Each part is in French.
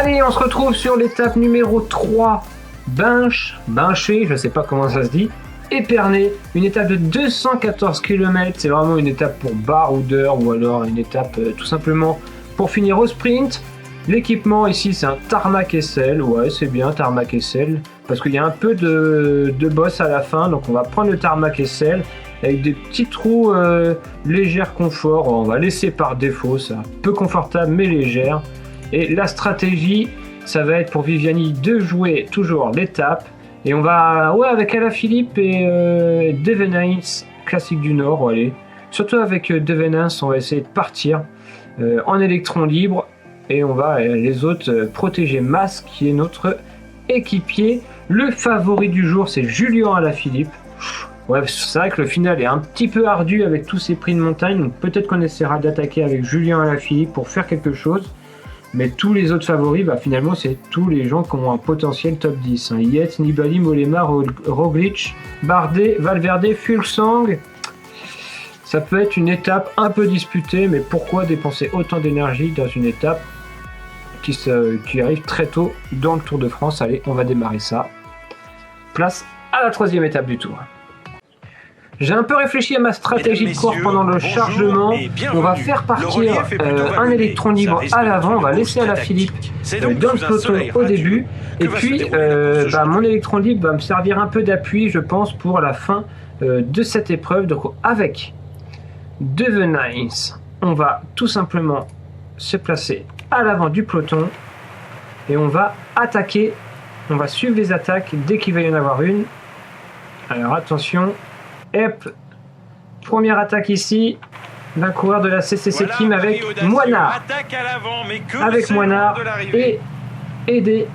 Allez, on se retrouve sur l'étape numéro 3. Binché, je sais pas comment ça se dit. Épernay, une étape de 214 km. C'est vraiment une étape pour baroudeur ou alors une étape tout simplement pour finir au sprint. L'équipement ici, c'est un tarmac SL. Ouais, c'est bien, tarmac SL. Parce qu'il y a un peu de boss à la fin. Donc, on va prendre le tarmac SL avec des petits trous légère confort. On va laisser par défaut ça. Peu confortable, mais légère. Et la stratégie, ça va être pour Viviani de jouer toujours l'étape. Et on va, ouais, avec Alaphilippe et Devenins, classique du Nord, allez. Surtout avec Devenins, on va essayer de partir en électron libre. Et on va, les autres, protéger Mas, qui est notre équipier. Le favori du jour, c'est Julien Alaphilippe. Ouais, c'est vrai que le final est un petit peu ardu avec tous ces prix de montagne. Donc peut-être qu'on essaiera d'attaquer avec Julien Alaphilippe pour faire quelque chose. Mais tous les autres favoris, bah, finalement, c'est tous les gens qui ont un potentiel top 10. Hein. Yates, Nibali, Mollema, Roglic, Bardet, Valverde, Fuglsang. Ça peut être une étape un peu disputée, mais pourquoi dépenser autant d'énergie dans une étape qui arrive très tôt dans le Tour de France? Allez, on va démarrer ça. Place à la 3e étape du Tour. J'ai un peu réfléchi à ma stratégie de course pendant le chargement. On va faire partir un électron libre à l'avant. On va laisser Alaphilippe dans le peloton au début. Et puis, mon électron libre va me servir un peu d'appui, je pense, pour la fin de cette épreuve. Donc, avec Devenins, on va tout simplement se placer à l'avant du peloton. Et on va attaquer. On va suivre les attaques dès qu'il va y en avoir une. Alors, attention. Hop, première attaque ici d'un coureur de la CCC Team avec Moinard. Avec Moinard et Aidé,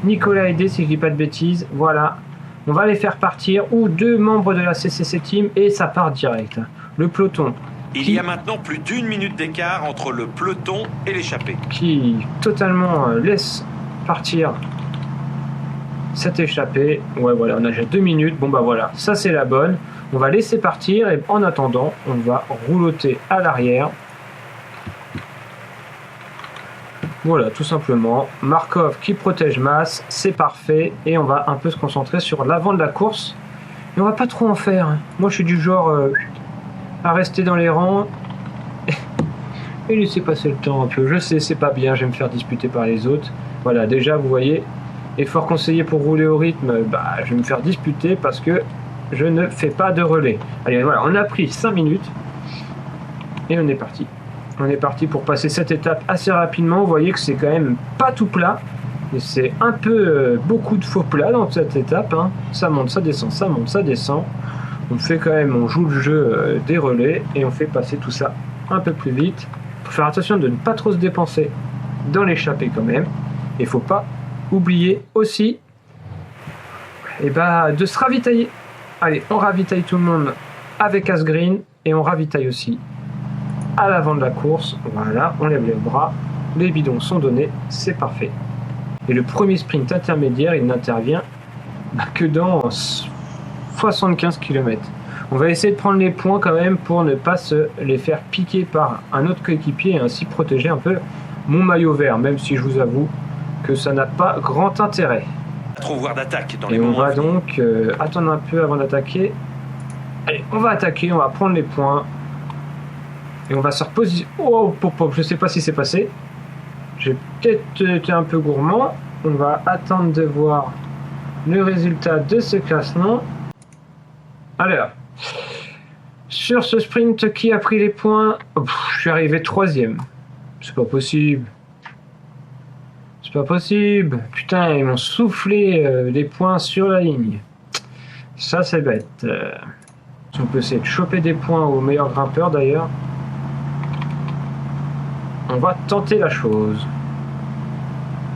Nicolas Aidé si je dis pas de bêtises. Voilà, on va les faire partir ou 2 membres de la CCC Team et ça part direct. Le peloton. Il y a maintenant plus d'1 minute d'écart entre le peloton et l'échappée. Qui totalement laisse partir cette échappée. Ouais, voilà, on a déjà 2 minutes. Bon, bah voilà, ça c'est la bonne. On va laisser partir et en attendant, on va rouloter à l'arrière. Voilà, tout simplement. Markov qui protège Mas, c'est parfait. Et on va un peu se concentrer sur l'avant de la course. Et on va pas trop en faire. Moi, je suis du genre à rester dans les rangs et laisser passer le temps un peu. Je sais, c'est pas bien, je vais me faire disputer par les autres. Voilà, déjà, vous voyez, effort conseillé pour rouler au rythme, je vais me faire disputer parce que je ne fais pas de relais. Allez, voilà, on a pris 5 minutes et on est parti. On est parti pour passer cette étape assez rapidement. Vous voyez que c'est quand même pas tout plat. Et c'est un peu beaucoup de faux plats dans cette étape. Hein. Ça monte, ça descend, ça monte, ça descend. On fait quand même, on joue le jeu des relais et on fait passer tout ça un peu plus vite. Il faut faire attention de ne pas trop se dépenser dans l'échappée quand même. Il ne faut pas oublier aussi de se ravitailler. Allez, on ravitaille tout le monde avec Asgreen et on ravitaille aussi à l'avant de la course. Voilà, on lève les bras, les bidons sont donnés, c'est parfait. Et le premier sprint intermédiaire, il n'intervient que dans 75 km. On va essayer de prendre les points quand même pour ne pas se les faire piquer par un autre coéquipier et ainsi protéger un peu mon maillot vert, même si je vous avoue que ça n'a pas grand intérêt. Trop voir d'attaque dans les et on moments va donc attendre un peu avant d'attaquer. Allez, on va attaquer, on va prendre les points. Et on va se reposer. Oh, je sais pas si c'est passé. J'ai peut-être été un peu gourmand. On va attendre de voir le résultat de ce classement. Alors, sur ce sprint, qui a pris les points? Je suis arrivé 3e. C'est pas possible. C'est pas possible. Putain, ils m'ont soufflé des points sur la ligne. Ça, c'est bête. On peut essayer de choper des points au meilleur grimpeur, d'ailleurs. On va tenter la chose.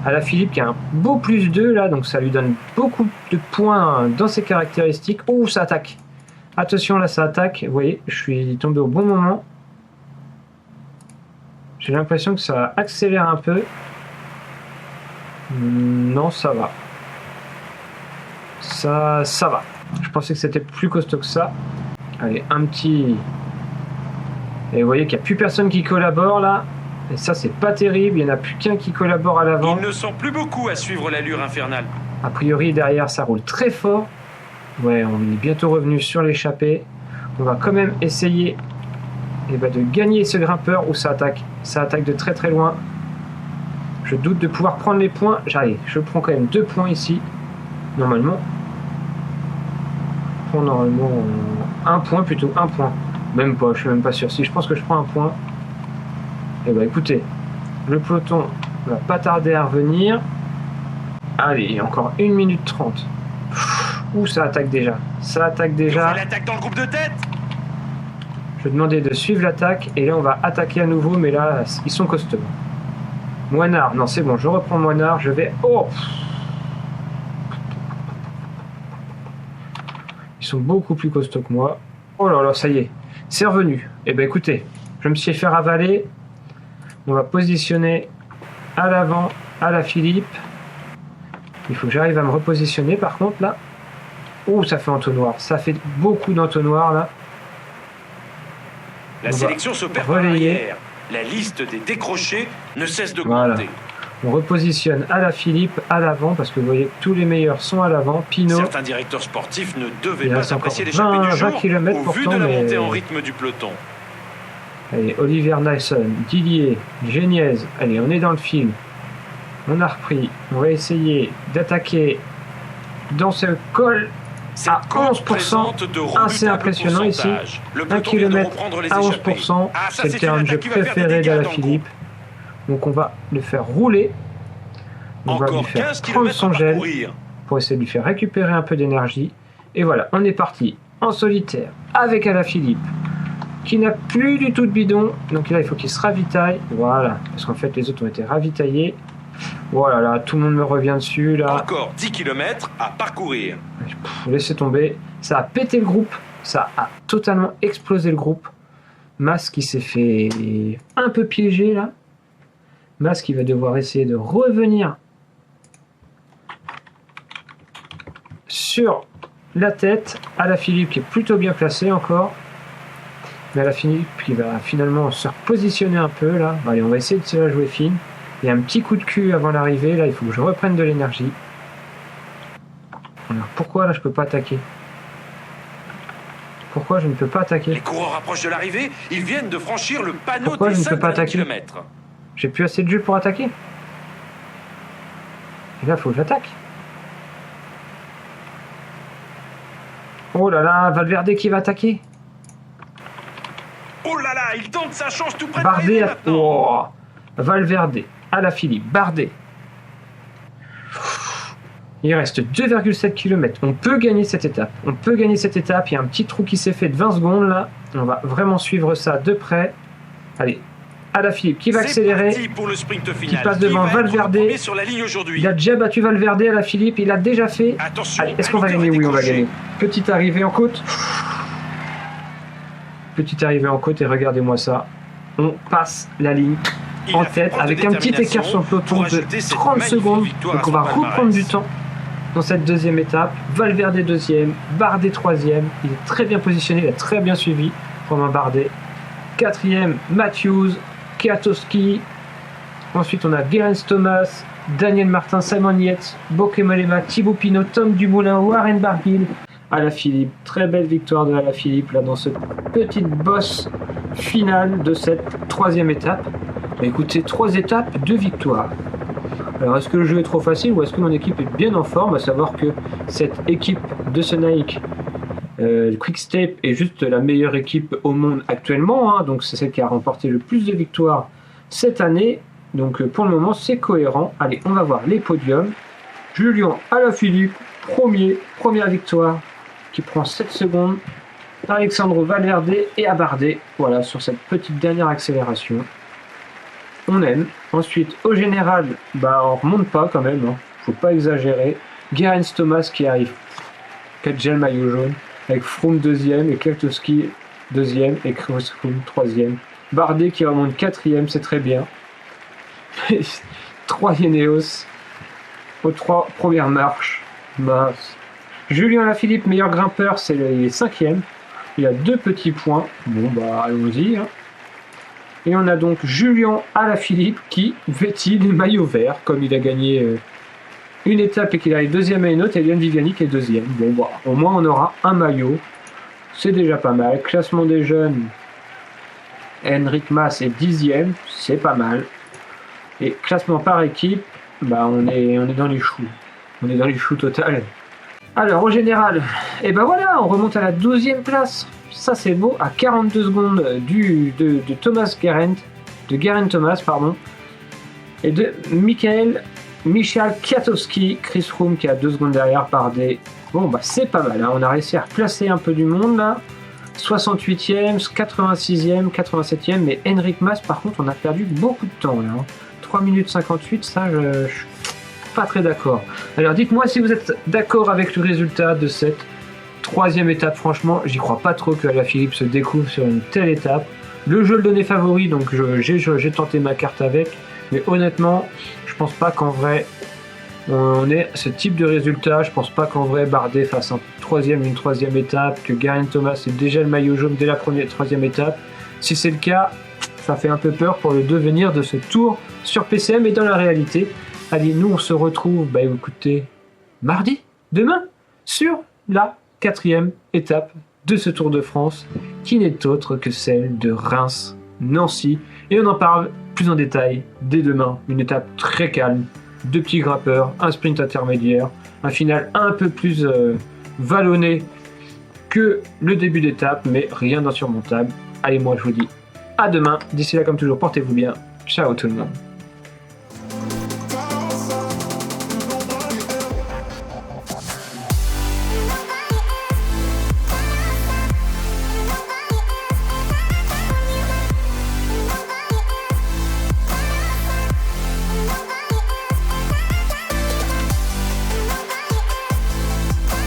Alaphilippe qui a un beau plus 2, là, donc ça lui donne beaucoup de points dans ses caractéristiques. Oh, ça attaque. Attention, là, ça attaque. Vous voyez, je suis tombé au bon moment. J'ai l'impression que ça accélère un peu. Non, ça va. Ça va. Je pensais que c'était plus costaud que ça. Allez, un petit... Et vous voyez qu'il n'y a plus personne qui collabore là. Et ça, c'est pas terrible. Il n'y en a plus qu'un qui collabore à l'avant. Ils ne sont plus beaucoup à suivre l'allure infernale. A priori, derrière, ça roule très fort. Ouais, on est bientôt revenu sur l'échappée. On va quand même essayer de gagner ce grimpeur où ça attaque. Ça attaque de très très loin. Je doute de pouvoir prendre les points. J'arrive. Je prends quand même 2 points ici. Normalement. Je prends normalement 1 point plutôt. 1 point. Même pas, je suis même pas sûr. Si je pense que je prends 1 point. Et bah écoutez, le peloton va pas tarder à revenir. Allez, encore 1 minute 30. Ouh, ça attaque déjà. Ça attaque déjà. L'attaque dans le groupe de tête. Je vais demander de suivre l'attaque. Et là, on va attaquer à nouveau. Mais là, ils sont costauds. Moinard. Non, c'est bon. Je reprends Moinard. Je vais... Oh! Ils sont beaucoup plus costauds que moi. Oh là là, ça y est. C'est revenu. Eh ben écoutez, je me suis fait ravaler. On va positionner à l'avant, à la Philippe. Il faut que j'arrive à me repositionner par contre là. Oh, ça fait entonnoir. Ça fait beaucoup d'entonnoir là. La sélection se perd par l'arrière. La liste des décrochés ne cesse de monter. On repositionne à la Philippe, à l'avant, parce que vous voyez que tous les meilleurs sont à l'avant. Pinot. Certains directeurs sportifs ne devaient pas apprécier l'échappée du 20 jour km au vu de la montée en rythme du peloton. Allez, Oliver Nyssen, Didier, Géniez. Allez, on est dans le film. On a repris. On va essayer d'attaquer dans ce col à 11%. Assez impressionnant ici. 1 km à 11%. C'est le terrain de jeu préféré d'Ala Philippe. Donc on va le faire rouler. On va lui faire prendre son gel pour essayer de lui faire récupérer un peu d'énergie. Et voilà, on est parti en solitaire avec Ala Philippe, qui n'a plus du tout de bidon. Donc là, il faut qu'il se ravitaille. Voilà, parce qu'en fait, les autres ont été ravitaillés. Voilà, là, tout le monde me revient dessus. Là. Encore 10 km à parcourir. Laissez tomber. Ça a pété le groupe. Ça a totalement explosé le groupe. Mas qui s'est fait un peu piéger là. Mas qui va devoir essayer de revenir sur la tête. Ala Philippe qui est plutôt bien placé encore. Mais Ala Philippe qui va finalement se repositionner un peu là. Allez, on va essayer de se la jouer fine. Il y a un petit coup de cul avant l'arrivée. Là, il faut que je reprenne de l'énergie. Alors, pourquoi là je peux pas attaquer? Pourquoi je ne peux pas attaquer? Les coureurs approchent de l'arrivée. Ils viennent de franchir le panneau Pourquoi des je ne peux pas 5 attaquer? km. J'ai plus assez de jus pour attaquer. Et là, il faut que j'attaque. Oh là là, Valverde qui va attaquer. Oh là là, il tente sa chance tout près de Bardet, l'arrivée maintenant. oh. Valverde, Ala Philippe, Bardet. Il reste 2,7 km. On peut gagner cette étape. On peut gagner cette étape. Il y a un petit trou qui s'est fait de 20 secondes là. On va vraiment suivre ça de près. Allez, Ala Philippe qui va accélérer. Pour le sprint final. Qui passe devant Valverde. Sur la ligne il a déjà battu Valverde. Ala Philippe, il a déjà fait. Attention, allez, est-ce qu'on va gagner? Oui, on va gagner. Petite arrivée en côte. Petite arrivée en côte et regardez-moi ça. On passe la ligne en tête avec un petit écart sur le peloton de 30 secondes. Donc on va reprendre du temps dans cette deuxième étape. Valverde deuxième, Bardet troisième. Il est très bien positionné, il a très bien suivi Romain Bardet. Quatrième, Matthews, Kwiatkowski. Ensuite on a Geraint Thomas, Daniel Martin, Simon Yates, Bokeh Mollema, Thibaut Pinot, Tom Dumoulin, Warren Barguil. Ala Philippe, très belle victoire de Ala Philippe là dans ce petite bosse finale de cette troisième étape. Bah, écoutez, 3 étapes, 2 victoires. Alors est-ce que le jeu est trop facile ou est-ce que mon équipe est bien en forme? À savoir que cette équipe de Sonaik Quick-Step est juste la meilleure équipe au monde actuellement, hein, donc c'est celle qui a remporté le plus de victoires cette année. Donc pour le moment c'est cohérent. Allez, on va voir les podiums. Julien Alaphilippe, première victoire, qui prend 7 secondes. Alexandro Valverde et Bardet, voilà, sur cette petite dernière accélération. On aime. Ensuite, au général, bah, on remonte pas quand même, hein. Faut pas exagérer. Geraint Thomas qui arrive, 4 gel maillot jaune, avec Froome deuxième et Kwiatkowski deuxième et Chris Froome troisième. Bardet qui remonte 4e, c'est très bien. 3 Ineos aux 3 premières marches. Mince. Julien Alaphilippe, meilleur grimpeur, c'est le 5e. Il a 2 petits points. Bon, bah, allons-y. Hein. Et on a donc Julien Alaphilippe qui vêtit le maillot vert, comme il a gagné une étape et qu'il arrive deuxième à une autre, et Yann Viviani qui est deuxième. Bon, bah, au moins on aura un maillot, c'est déjà pas mal. Classement des jeunes, Henrik Mas est 10e, c'est pas mal. Et classement par équipe, bah on est dans les choux. On est dans les choux total. Alors au général, et ben voilà, on remonte à la 12e place. Ça c'est beau, à 42 secondes de Thomas Geraint, de Geraint Thomas, pardon, et de Michal Kwiatkowski, Chris Froome qui est à 2 secondes derrière par des... Bon bah c'est pas mal, hein. On a réussi à replacer un peu du monde là. 68e, 86e, 87e, mais Henrik Mas par contre on a perdu beaucoup de temps là. 3 minutes 58, ça je suis pas très d'accord. Alors dites-moi si vous êtes d'accord avec le résultat de cette 3e étape. Franchement, j'y crois pas trop que Alaphilippe se découvre sur une telle étape. Le jeu le donnait favori, donc j'ai tenté ma carte avec, mais honnêtement, je pense pas qu'en vrai on ait ce type de résultat. Je pense pas qu'en vrai Bardet fasse une troisième étape, que Geraint Thomas ait déjà le maillot jaune dès la troisième étape. Si c'est le cas, ça fait un peu peur pour le devenir de ce tour sur PCM. Et dans la réalité, allez, nous on se retrouve, bah écoutez, mardi, demain, sur la 4e étape de ce Tour de France, qui n'est autre que celle de Reims-Nancy. Et on en parle plus en détail dès demain. Une étape très calme, 2 petits grimpeurs, un sprint intermédiaire, un final un peu plus vallonné que le début d'étape, mais rien d'insurmontable. Allez, moi je vous dis à demain. D'ici là, comme toujours, portez-vous bien. Ciao tout le monde.